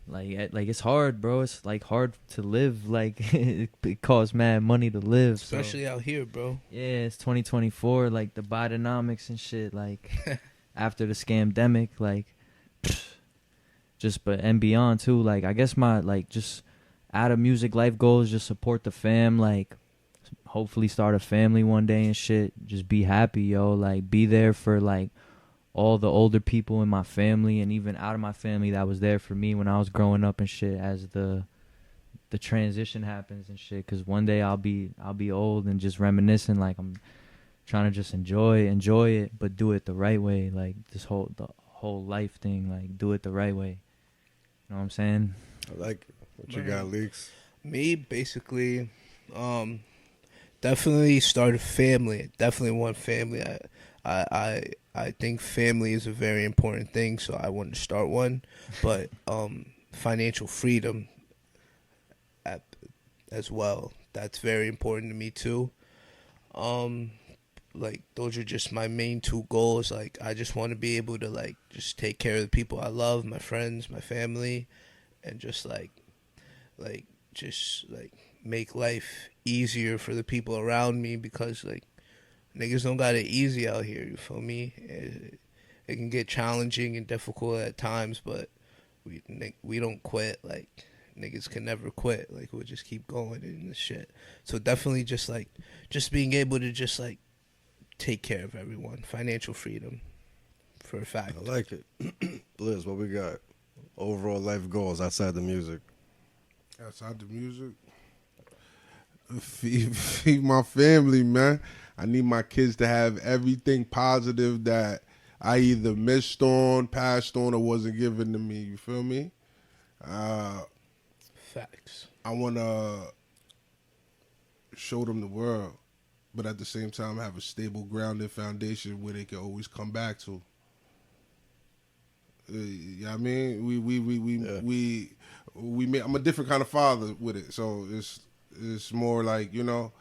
it's hard, bro. It's like hard to live. Like it costs mad money to live, especially out here, bro. Yeah, it's 2024. Like the Bidenomics and shit. Like after the scamdemic, like and beyond too. Like I guess my like just out of music life goals, just support the fam. Like hopefully start a family one day and shit. Just be happy, yo. Like be there for like all the older people in my family and even out of my family that was there for me when I was growing up and shit as the transition happens and shit. Cause one day I'll be old and just reminiscing. Like I'm trying to just enjoy it, but do it the right way. Like the whole life thing. Like do it the right way. You know what I'm saying? I like it. What you got, Leekz? Me, basically, definitely start a family. Definitely want family. I I think family is a very important thing, so I wanted to start one. But financial freedom as well, that's very important to me too. Like, those are just my main two goals. Like, I just want to be able to, like, just take care of the people I love, my friends, my family, and just just make life easier for the people around me, because like niggas don't got it easy out here, you feel me? It can get challenging and difficult at times, but we don't quit. Like, niggas can never quit. Like, we'll just keep going in this shit. So definitely just being able to just like take care of everyone. Financial freedom, for a fact. I like it. Blizz, what we got? Overall life goals outside the music. Outside the music? Feed my family, man. I need my kids to have everything positive that I either missed on, passed on, or wasn't given to me. You feel me? Facts. I want to show them the world, but at the same time have a stable, grounded foundation where they can always come back to. Yeah, I mean, we made, I'm a different kind of father with it, so it's more like, you know,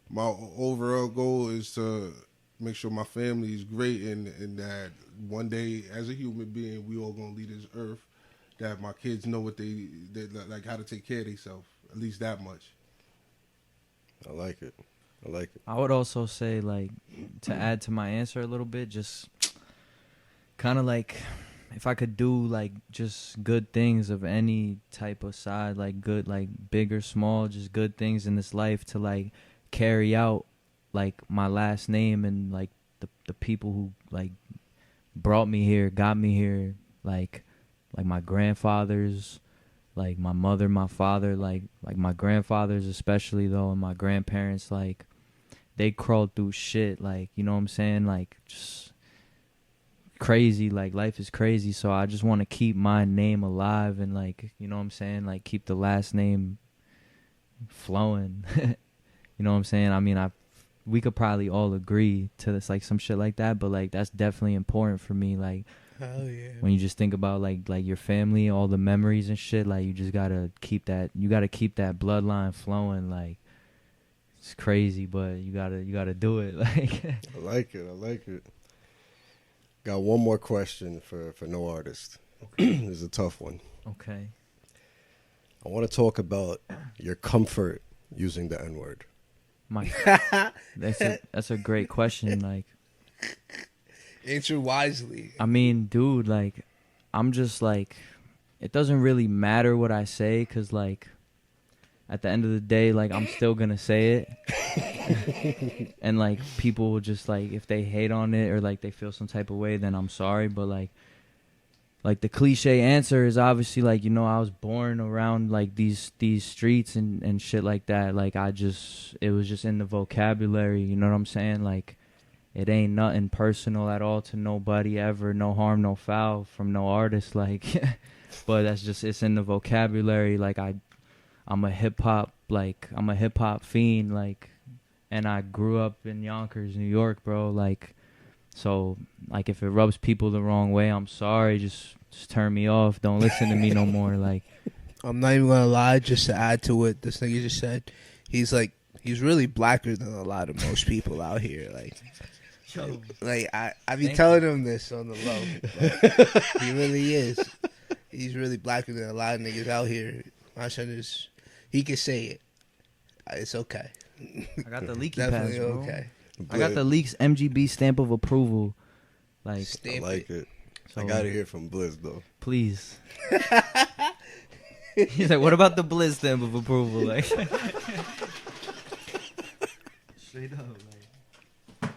my overall goal is to make sure my family is great, and that one day as a human being we all gonna leave this earth, that my kids know what they like, how to take care of themselves, at least that much. I like it. I would also say, like, to add to my answer a little bit, just kind of like, if I could do like just good things of any type of side, like good, like big or small, just good things in this life to like carry out like my last name, and like the people who like brought me here, got me here, like my grandfathers, like my mother, my father, like my grandfathers especially though, and my grandparents, like they crawled through shit, like, you know what I'm saying, like just crazy, like life is crazy, so I just want to keep my name alive, and like, you know what I'm saying, like keep the last name flowing. You know what I'm saying? I mean, we could probably all agree to this, like some shit like that, but like that's definitely important for me. Like, hell yeah, when you just think about like your family, all the memories and shit, like you just gotta keep that, bloodline flowing. Like, it's crazy, but you gotta do it. Like, I like it. Got one more question for No Artist. Okay. This is a tough one. Okay. I want to talk about your comfort using the N-word. That's a great question. Like, answer wisely. I mean, dude, like, I'm just like, it doesn't really matter what I say, because like at the end of the day, like I'm still gonna say it. And like people will just like, if they hate on it or like they feel some type of way, then I'm sorry. But like the cliche answer is obviously like, you know, I was born around like these streets and shit like that. Like it was just in the vocabulary, you know what I'm saying? Like, it ain't nothing personal at all to nobody ever, no harm, no foul from no artist, like, but that's just, it's in the vocabulary. Like I'm a hip hop fiend, like, and I grew up in Yonkers, New York, bro. Like, so, like, if it rubs people the wrong way, I'm sorry. Just turn me off. Don't listen to me no more. Like, I'm not even gonna lie. Just to add to what this nigga just said, he's really blacker than a lot of most people out here. Like, I be telling him this on the low. He really is. He's really blacker than a lot of niggas out here. My son is. He can say it. It's okay. I got the Leekz Definitely pass, bro. okay. I got the Leekz MGB stamp of approval. Like, I like it. So, I got to hear from Blizz, though. Please. He's like, what about the Bllzrd stamp of approval? Like, straight up. Like,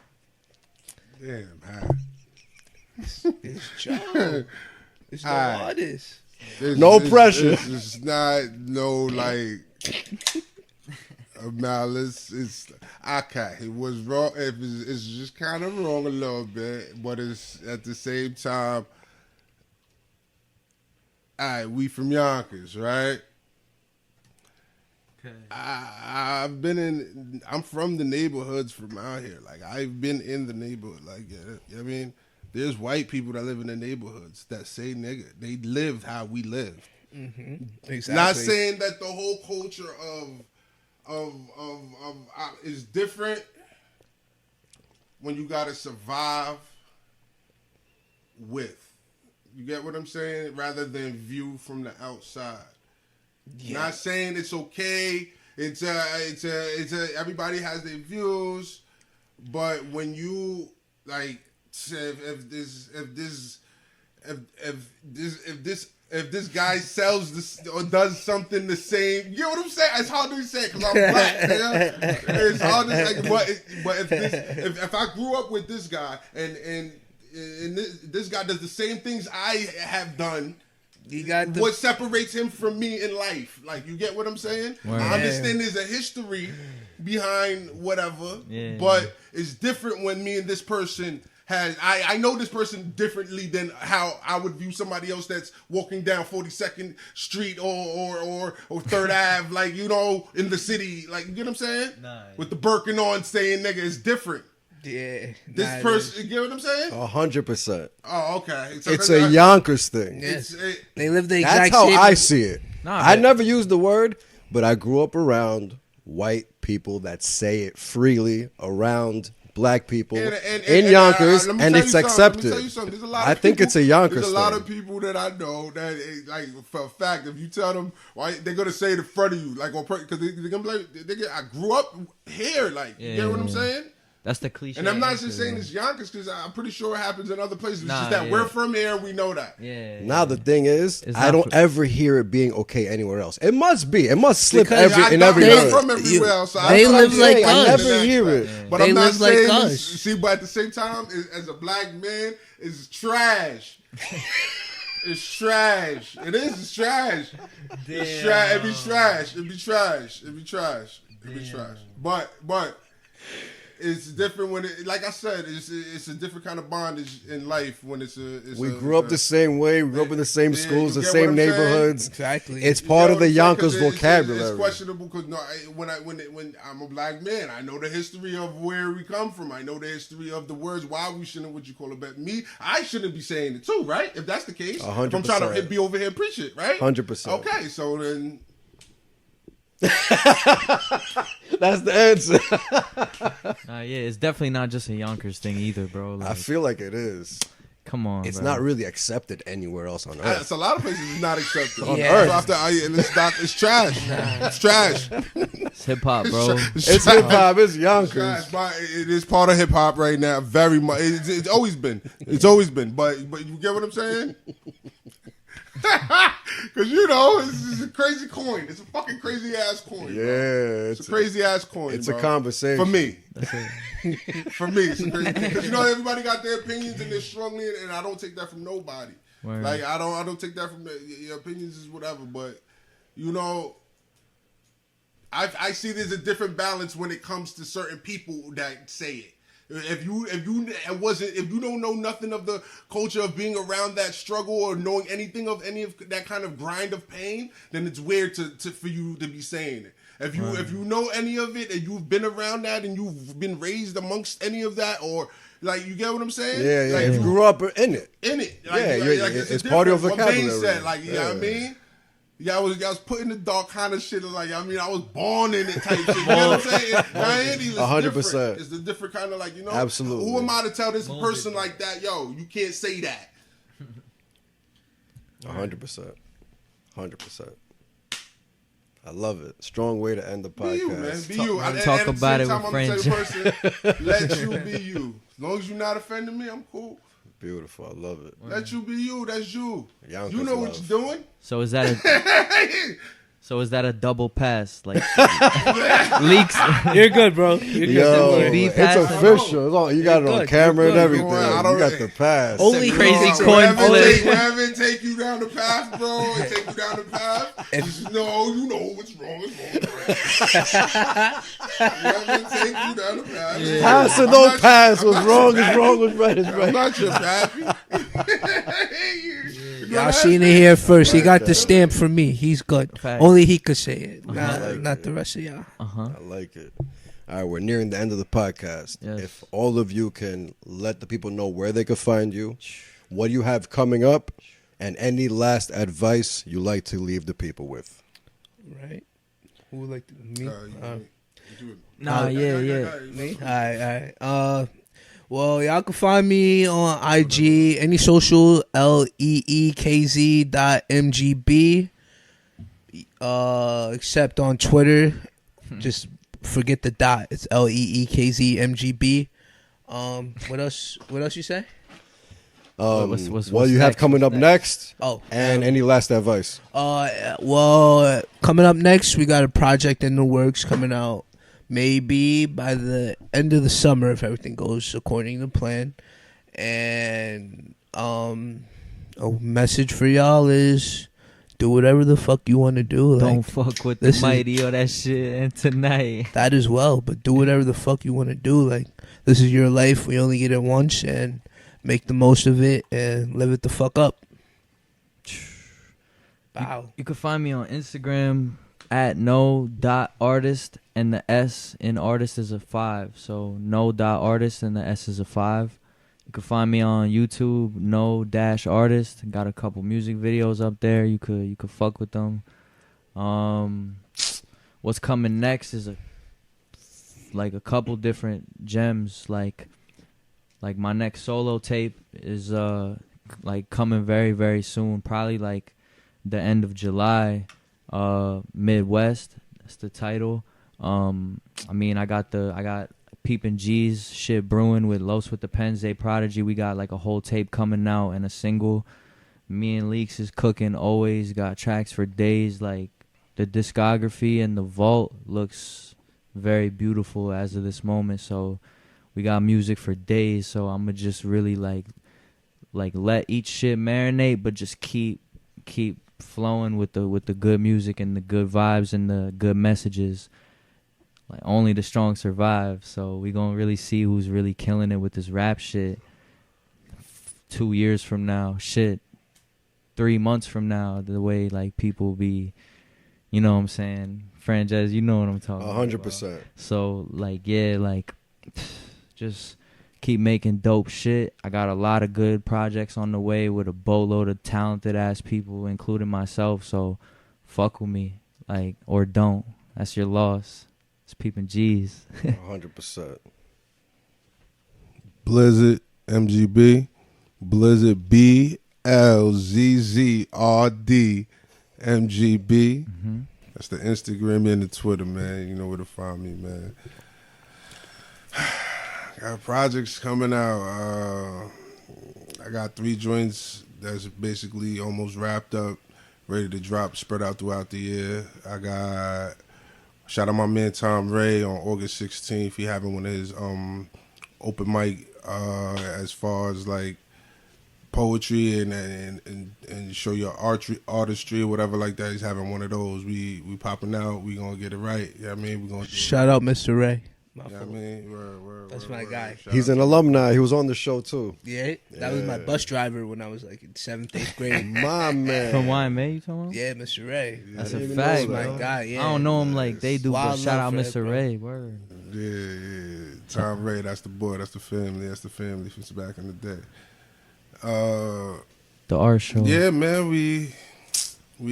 damn, it's Joe. It's no artist. No pressure. It's not no like malice. It's okay. It was wrong. It's just kind of wrong a little bit, but it's at the same time. Alright, we from Yonkers, right? okay. I'm from the neighborhoods from out here. Like, I've been in the neighborhood. Like, you know what I mean? There's white people that live in the neighborhoods that say nigga. They lived how we lived. Mm-hmm. Exactly. Not saying that the whole culture is different when you gotta survive with. You get what I'm saying? Rather than view from the outside. Yeah. Not saying it's okay. It's everybody has their views, but when you like, if this guy sells this or does something the same, you know what I'm saying? It's hard to say because I'm black. Yeah? It's hard to say, but if I grew up with this guy and this guy does the same things I have done. What separates him from me in life? Like, you get what I'm saying? Right. I understand there's a history behind whatever, but it's different when me and this person has. I know this person differently than how I would view somebody else that's walking down 42nd Street or 3rd Ave, like, you know, in the city. Like, you get what I'm saying? Nah, with the Birkin on saying nigga, it's different. Yeah, this person, you get what I'm saying? 100%. Oh, okay. So it's a Yonkers thing. Yes. They live the exact same. That's how I same. see it. I never used the word, but I grew up around white people that say it freely around black people in Yonkers, and it's accepted. I think it's a Yonkers thing. There's a lot of people that I know that, like, for a fact, if you tell them, why they're gonna say it in front of you, like, because they're gonna be like, I grew up here, like, you get what I'm saying? That's the cliche. And I'm not just saying it's Yonkers because I'm pretty sure it happens in other places. It's just that we're from here, we know that. Yeah. Now the thing is, I don't ever hear it being okay anywhere else. It must be. It must slip in every I'm from everywhere else. So they live like us. I never hear it. But I'm not saying like us. See, but at the same time, as a black man, it's trash. It's trash. It is. It's trash. It's trash. It be trash. It be trash. It be trash. It be trash. But. It's different when it, like I said, it's a different kind of bondage in life when we grew up the same way. We grew up in the same schools, the same neighborhoods. Exactly. It's part of the Yonkers vocabulary. It's questionable because when I'm a black man, I know the history of where we come from. I know the history of the words why we shouldn't, what you call it, but me, I shouldn't be saying it too, right? If that's the case, 100%. If I'm trying to be over here and preach it, right? 100%. Okay, so then. That's the answer. Yeah, it's definitely not just a Yonkers thing either, bro. Like, I feel like it is. Come on, it's bro. Not really accepted anywhere else on earth. It's a lot of places it's not accepted on earth. It's trash. It's trash. It's hip hop, bro. It's hip hop. It's Yonkers. It is part of hip hop right now. Very much. It's always been. It's always been. But you get what I'm saying? Because, you know, it's a crazy coin. It's a fucking crazy ass coin. Yeah. Bro. It's a crazy ass coin. It's bro. a conversation. For me. For me, it's a crazy. Because, you know, everybody got their opinions and they're strongly, and I don't take that from nobody. Word. Like, I don't take that from your opinions is whatever. But, you know, I see there's a different balance when it comes to certain people that say it. If you don't know nothing of the culture of being around that struggle or knowing anything of any of that kind of grind of pain, then it's weird for you to be saying it. If you know any of it and you've been around that and you've been raised amongst any of that, or like, you get what I'm saying? Yeah. Like, if you grew up in it. Like, it's part of your vocabulary. What Bane said, like, you know what I mean? Yeah, I was putting the dark kind of shit. Like, I mean, I was born in it type shit. You know what I'm saying? 100%. It's the different kind of, like, you know. Absolutely. Who am I to tell this person like that, yo, you can't say that? 100%. 100%. I love it. Strong way to end the podcast. Be you, man. Be you. Talk about it with Franjez. Let you be you. As long as you're not offending me, I'm cool. Beautiful. I love it. Let you be you. That's you. Yonkers you know what you're doing. So is that a double pass? Like, Leekz. You're good, bro. You're good. It's official. You got it on camera and everything. You got the pass. Only crazy coin flip. Wherever it take you down the path, bro. It take you down the path. You know what's wrong. Wherever it take you down the path. Yeah. Pass or no pass. What's wrong is wrong. What's right is right. I'm not your pappy. Y'all seen it here first. He got the stamp from me. He's good. Only he could say it. Not the rest of y'all. I like it. All right, we're nearing the end of the podcast. Yes. If all of you can let the people know where they can find you, what you have coming up, and any last advice you like to leave the people with. Right. Who would like to? Me? Yeah. Me? All right. Well, y'all can find me on IG, any social, leekz.mgb. Except on Twitter. Just forget the dot. It's leekzmgb. What else you say? What's what you have coming up next? Oh, and any last advice? Well, coming up next, we got a project in the works coming out maybe by the end of the summer if everything goes according to plan. And a message for y'all is do whatever the fuck you want to do. Don't fuck with the mighty or that shit. And tonight, that as well. But do whatever the fuck you want to do. Like, this is your life. We only get it once, and make the most of it and live it the fuck up. Wow. You can find me on Instagram at no.artist, and the S in artist is a 5. So no.artist and the S is a 5. You can find me on YouTube, no-artist. Got a couple music videos up there. You could fuck with them. What's coming next is a couple different gems. Like my next solo tape is coming very, very soon. Probably like the end of July. Midwest. That's the title. I got Peepin' G's shit brewing with Los with the Pens, Prodigy. We got like a whole tape coming out and a single. Me and Leekz is cooking always. Got tracks for days. Like the discography and the vault looks very beautiful as of this moment. So we got music for days. So I'ma just really like let each shit marinate, but just keep flowing with the good music and the good vibes and the good messages. Like, only the strong survive. So we gonna really see who's really killing it with this rap shit 2 years from now. Shit, 3 months from now. The way like people be, you know what I'm saying? Franjez, you know what I'm talking 100%. about. So like, yeah, like just keep making dope shit. I got a lot of good projects on the way with a boatload of talented ass people, including myself. So fuck with me, like, or don't. That's your loss. It's Peepin' G's. 100%. Bllzrd, MGB. Bllzrd, Bllzzrd, MGB. Mm-hmm. That's the Instagram and the Twitter, man. You know where to find me, man. Got projects coming out. I got 3 joints that's basically almost wrapped up, ready to drop, spread out throughout the year. I got shout out my man Tom Ray on August 16th. He having one of his open mic as far as like poetry and show your artistry or whatever like that. He's having one of those. We popping out. We gonna get it right. You know what I mean? We gonna shout out Mr. Ray. You know what I mean? That's my guy. He's an alumni. He was on the show too. Yeah, that was my bus driver when I was like in 7th, 8th grade. My man. From YMA, you talking about? Yeah, Mr. Ray. That's a know fact. That's my guy. Yeah, I don't know him like they do, Wild but shout out love Mr. for it, Ray. Word. Yeah. Tom Ray, that's the boy. That's the family. That's the family since back in the day. The art show. Yeah, man, we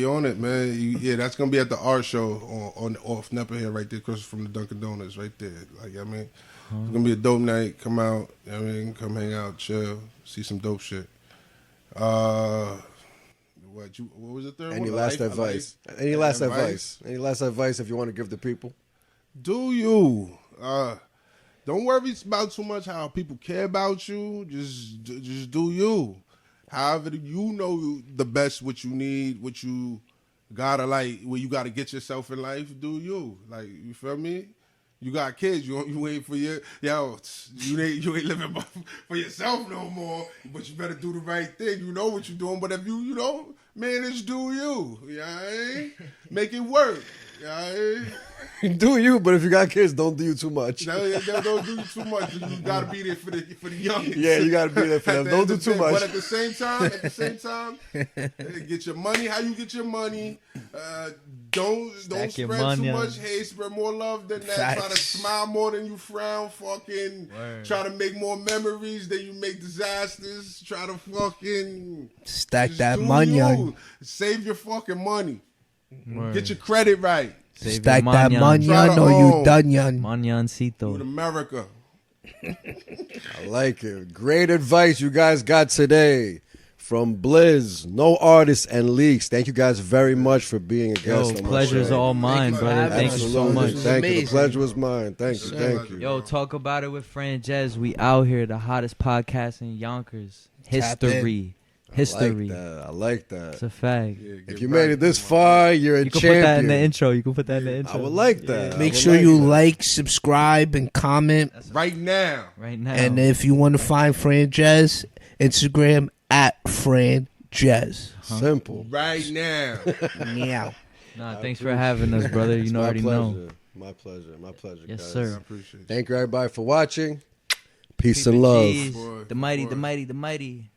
on it, man. Yeah, that's gonna be at the art show on off Nepa here, right there, across from the Dunkin' Donuts, right there. Like, I mean, it's gonna be a dope night. Come out, you know what I mean, come hang out, chill, see some dope shit. What was the third one? Any last advice? Any last advice? Any last advice if you want to give the people? Do you? Don't worry about too much how people care about you. Just do you. However, you know the best what you need, what you gotta like, where you gotta get yourself in life. Do you? Like, you feel me? You got kids. You ain't for your you ain't living for yourself no more. But you better do the right thing. You know what you're doing. But if you manage, do you? Yeah, you know what I mean? Make it work. Do you? But if you got kids, don't do you too much. No, don't do too much. You gotta be there for the youngest. Yeah, you gotta be there for them. Don't do too much. But at the same time, get your money. How you get your money? Don't spread too much hate. Spread more love than that. Facts. Try to smile more than you frown. Fucking try to make more memories than you make disasters. Try to fucking stack that money. Save your fucking money. Get your credit right. Stack that manyan or you dunyan. Manyancito. With America. I like it. Great advice you guys got today from Blzzrd, No Artist, and Leekz. Thank you guys very much for being a guest. Yo, pleasure's all mine, brother. Thank you so much. Thank you. The pleasure was mine. Thank you. Yo, talk about it with Franjez. We out here, the hottest podcast in Yonkers. History. I like that. It's a fact. Yeah, if you made it this far, you're a champion. You can put that in the intro. You can put that in the intro. I would like that. Yeah. Make sure you like, subscribe, and comment. Right now. And if you want to find Franjez, Instagram @Franjez. Simple. Right now. Meow. Nah, thanks for having us, brother. You already know. My pleasure. Yes, guys. sir. I appreciate it. Thank you, everybody, for watching. Peace and love. The mighty.